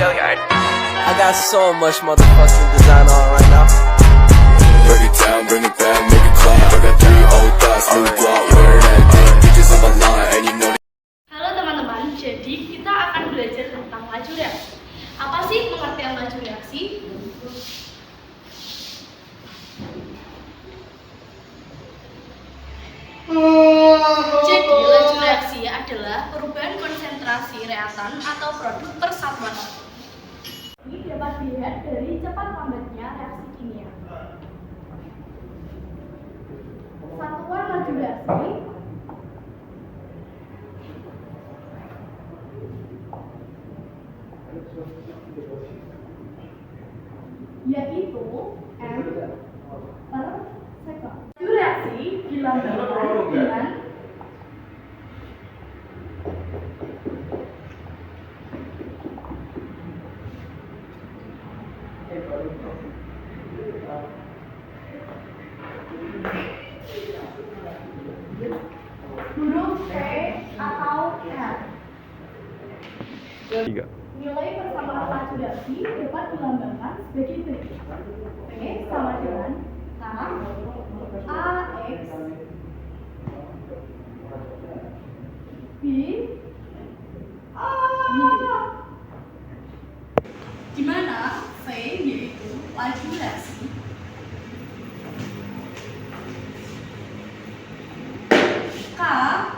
I got so much motherfucking design on right now. Break it down, bring it back, make it clap. I got 3 old thoughts, new block, where that thing. Bitches on my line, and you know. Halo teman-teman, jadi kita akan belajar tentang laju reaksi. Apa sih pengertian laju reaksi? Jadi laju reaksi adalah perubahan konsentrasi reaktan atau produk persatuan atom. Ini dapat dilihat dari cepat lambatnya reaksi kimia. Satuan laju reaksi yaitu m per sekon. Laju reaksi dilambangkan dengan huruf V atau R. Nilai persamaan laju reaksi dapat dilambangkan sebagai berikut. V sama dengan K AX B Y, di mana V yaitu laju reaksi, K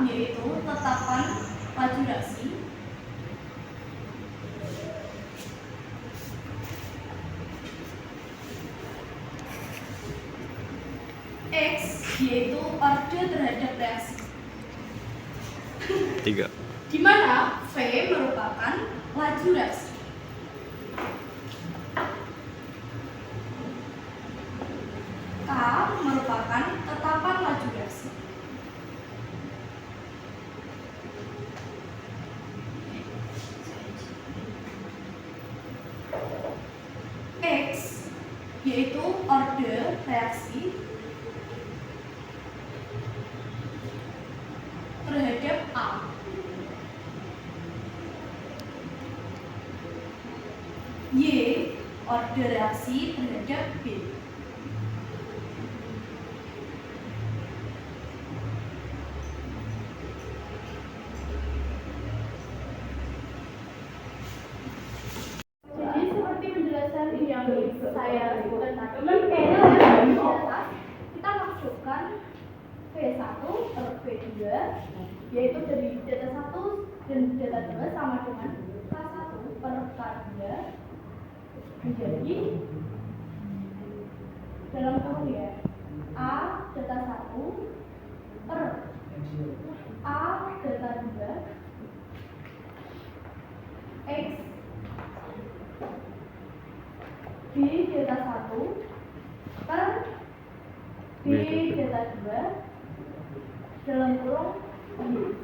yaitu tetapan laju reaksi, X yaitu orde terhadap reaksi. 3. Di mana V merupakan laju reaksi. K merupakan tetapan laju reaksi. X yaitu orde reaksi terhadap A. Y orde reaksi terhadap B. Jadi seperti penjelasan yang saya sebutkan tadi, kita masukkan V1 per V2 yaitu dari data 1 dan data 2 sama dengan K1 per K2 menjadi dalam kurung ya A data 1 per A data 2 X B data 1 per B data 2 dalam kurung Y.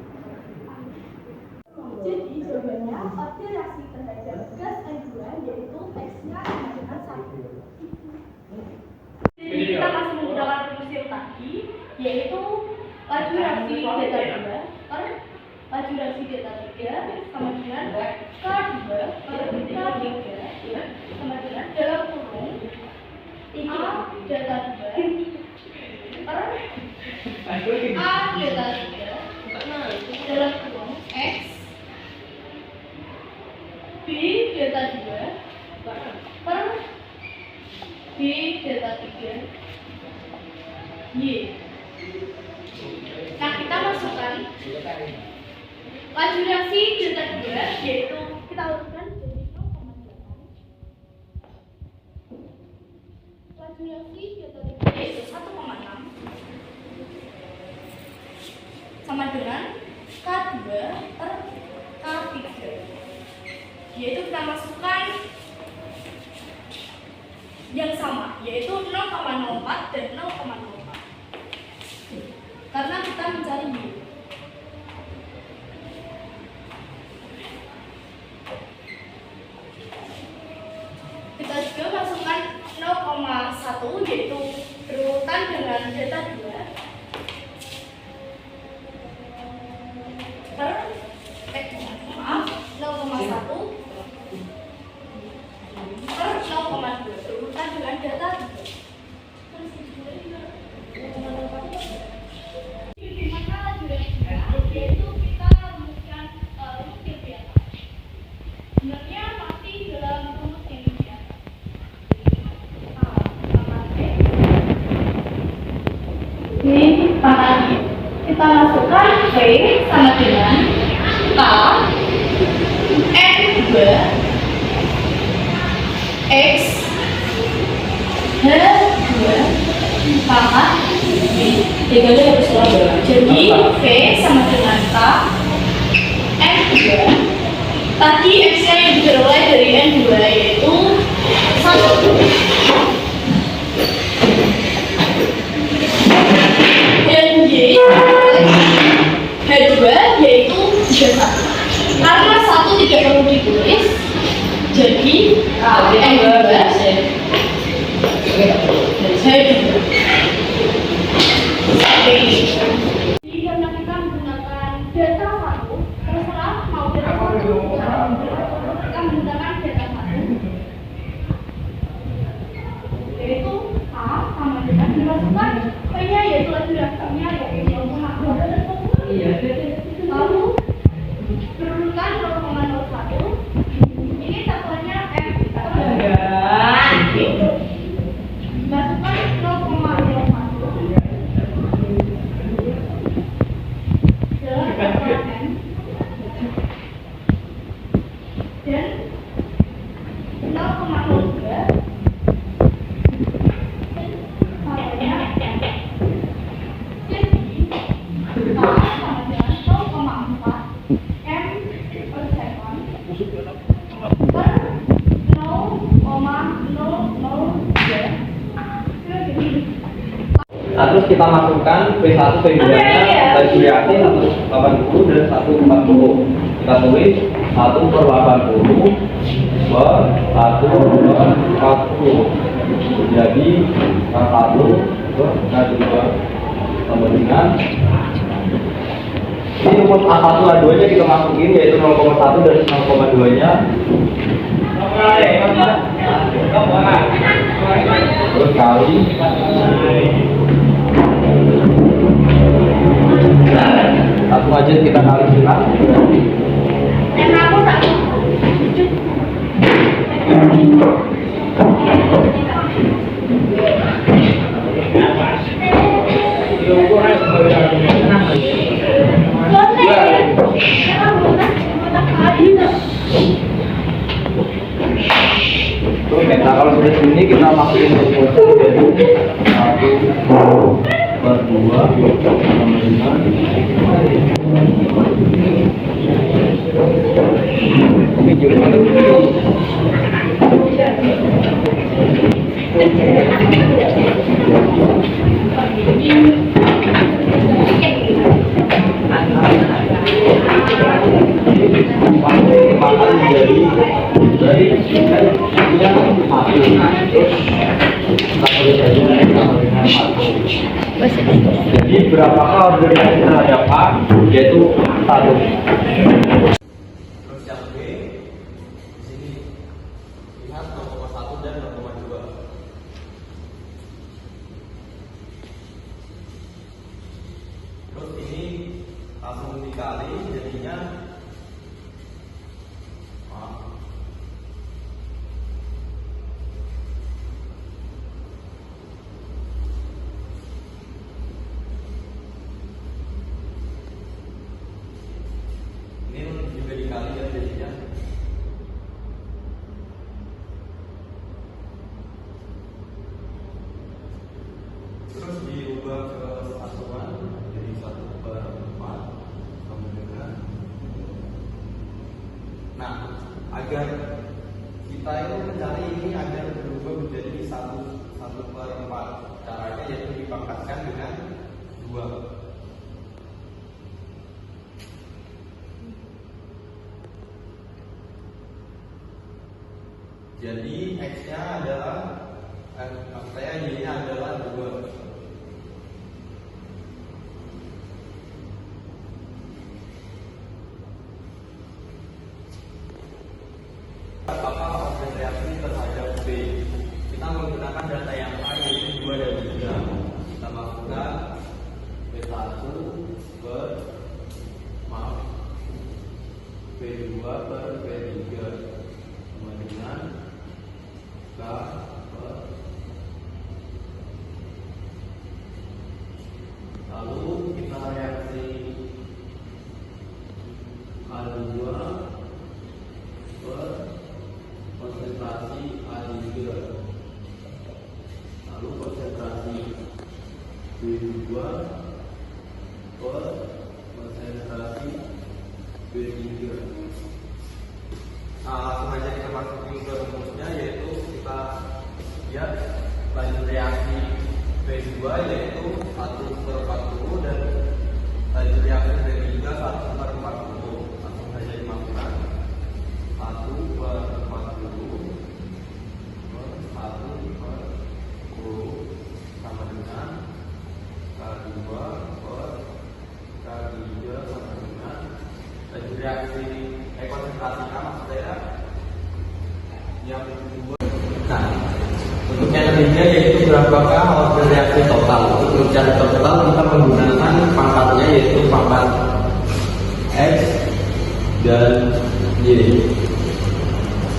Jadi jawabannya orde reaksi terhadap gas N2 yaitu X-nya sama dengan 1. Jadi kita masih menggunakan rumus yang tadi yaitu laju reaksi delta 2 per laju reaksi delta 3 sama dengan K2 per K3 sama dengan dalam kurung A delta 2 per A delta 3 dalam kurung X B delta 2 per B delta 3 Y. Nah, kita masukkan laju reaksi delta 2 yaitu kita urutkan jadi 0,8. Laju reaksi delta 3 yaitu 1,6 sama dengan K2 per K3 yaitu kita masukkan yang sama yaitu 0,04 dan 0,04 karena kita mencari Y. Kita juga masukkan 0,1 yaitu berurutan dengan delta 2 per 0,1 V sama dengan K N2 X H2 pangkat B. Tiganya harus selalu. Jadi V sama dengan K N2. Tadi X-nya yang diperoleh dari N2 yaitu 1. Dan Y H2 yaitu 31. Karena 1 tidak perlu ditulis, jadi N2 jika kita menggunakan data 1, terserah mau data 1 kita menggunakan data 1 yaitu A sama dengan dimasukkan P-nya yaitu lagi daftarnya yaitu 0,2. Lalu berurutan 0,01. Ini satuannya M masukkan 0,01 dalam satuan M dan 0,02 satuannya M. Jadi K sama dengan 0,4 M per second per 0,003. Nah, terus kita masukkan P1, P2 nya dari Suryati 180 dan 140. Kita tulis 1 per 80 per 1 per 40. Jadi K1 per K2 sama dengan ini rumus A1 A2 nya kita masukin yaitu 0,1 dan 0,2 nya terus kali langsung aja kita kali silang. Aku tak Nah, kalau sudah sini kita masukin rumus jadi 1 per 2 sama dengan ini juga jadi berapakah organisasi terhadap A yaitu 1. Terus yang B di sini lihat 0,1 dan 0,2. Terus ini langsung dikali jadinya dikali ya jadinya terus diubah ke satuan jadi 1 per 4 sama dengan nah agar kita itu mencari ini agar berubah menjadi 1 per 4 caranya yaitu dipangkatkan dengan 2. Jadi X-nya adalah maksud saya Y-nya adalah 2. Apakah objek reaksi terhadap B? Kita menggunakan data yang A yaitu 2 dan 3. Kita masukkan P1 per P2 per P3 sama dengan K per lalu kita reaksi konsentrasi A maksud saya yang kedua. Nah, untuk yang ketiga yaitu berapakah hasil reaksi total. Untuk mencari total kita menggunakan pangkatnya yaitu pangkat X dan Y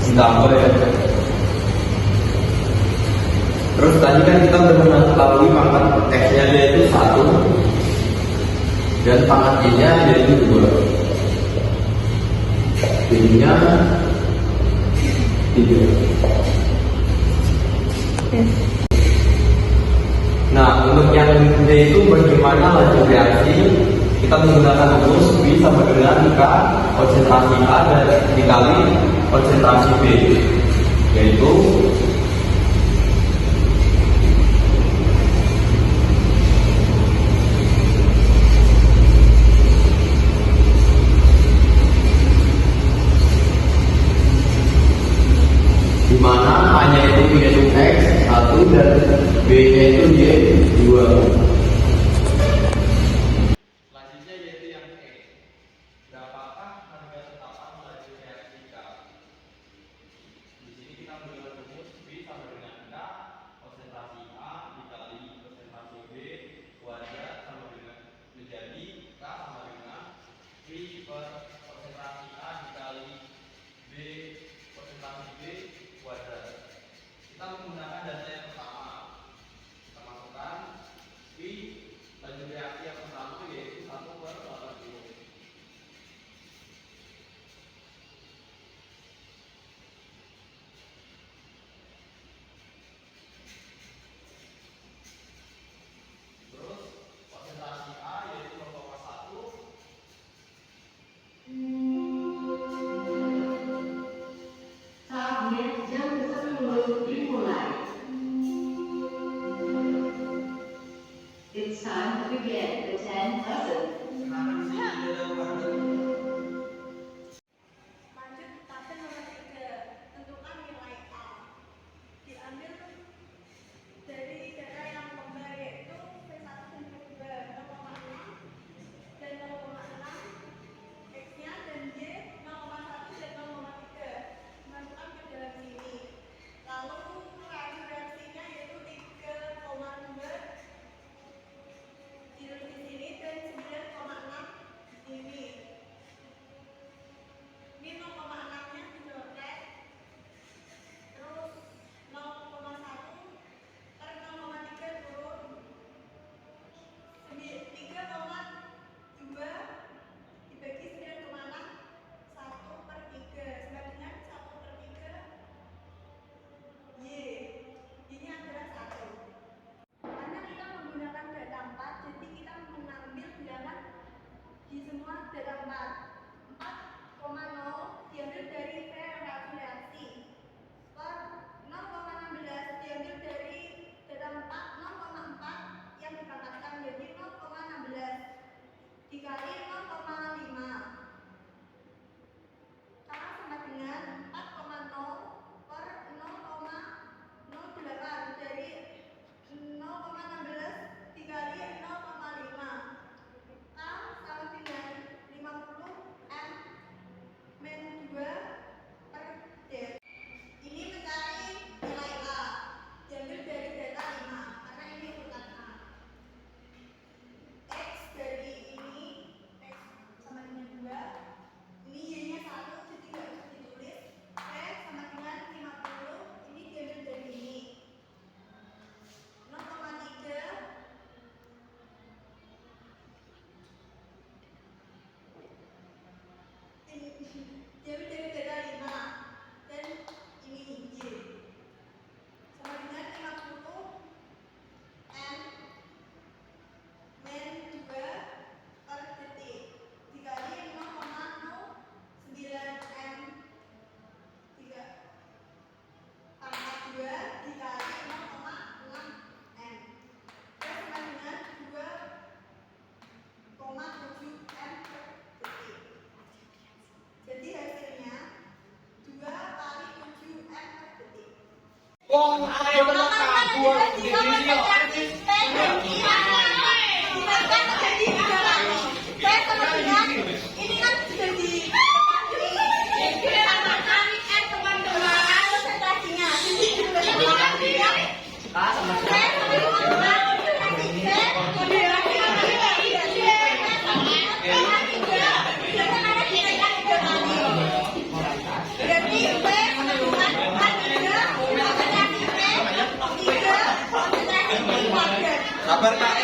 ditambah ya. Terus tadi kan kita sudah mengetahui pangkat X-nya yaitu 1 dan pangkat Y-nya yaitu 2. B-nya 3. Nah, untuk yang D itu bagaimana laju reaksi? Kita menggunakan rumus B sama dengan K konsentrasi A dan dikali konsentrasi B, yaitu di mana A-nya itu yaitu X 1 dan B-nya itu Y 2. Selanjutnya yaitu yang E. Berapakah harga tetapan laju reaksi K? Di sini kita menggunakan rumus B sama dengan K konsentrasi A dikali konsentrasi B kuadrat sama dengan menjadi K sama dengan V per konsentrasi A dikali B konsentrasi B kuadrat. Kita menggunakan data yang pertama. Kita masukkan V laju reaksi yang pertama yaitu 1/80. Terus konsentrasi A yaitu 0,1. Saatnya jam 10 dimulai. It's time to begin the 10th lesson. Lanjut tabel nomor 3. Tentukan nilai A. Diambil dari data yang lomba yaitu P1 dan P2 0,6 dan 0,6, X-nya dan Y 0,1 dan 0,3. Masukkan ke dalam sini. Lalu reaksinya yaitu 3,2 di sini dan 9,6 di sini. Ini 0,6-nya dicoret, terus 0,1 per 0,3 turun 3,2 dibagi 9,6 1/3 sama dengan 1/3 Y. Ini adalah 1. Karena kita menggunakan data 4, jadi kita mengambil bilangan di semua data 4. 4,0 diambil dari V relasi reaksi. Per 0,16 diambil dari data 4, 0,4 yang dipangkatkan jadi 0,16 dikali 0,5. Sama dengan 4,0 per 0,08 dari 0,16 dikali 0,5. K sama dengan 50 M min 2 per D. Ini mencari nilai A. Diambil dari data 5 karena ini urutan A. X dari ini X sama dengan 2. Ini Y-nya 1 jadi nggak bisa ditulis. P sama dengan 50. Ini diambil dari ini 0,3 diambil dari data 5 dan ini Y sama dengan 50 M min 2 per detik dikali 0,09 M 3 pangkat 2 dikali 0,6 M sama dengan 2,7 M per detik. Jadi hasilnya 2 kali 7 M per detik. Wong ayo kabur di video. Dimakan menjadi 3 kali. Saya sama dengan ini kan sudah diketahui Sabar Pak.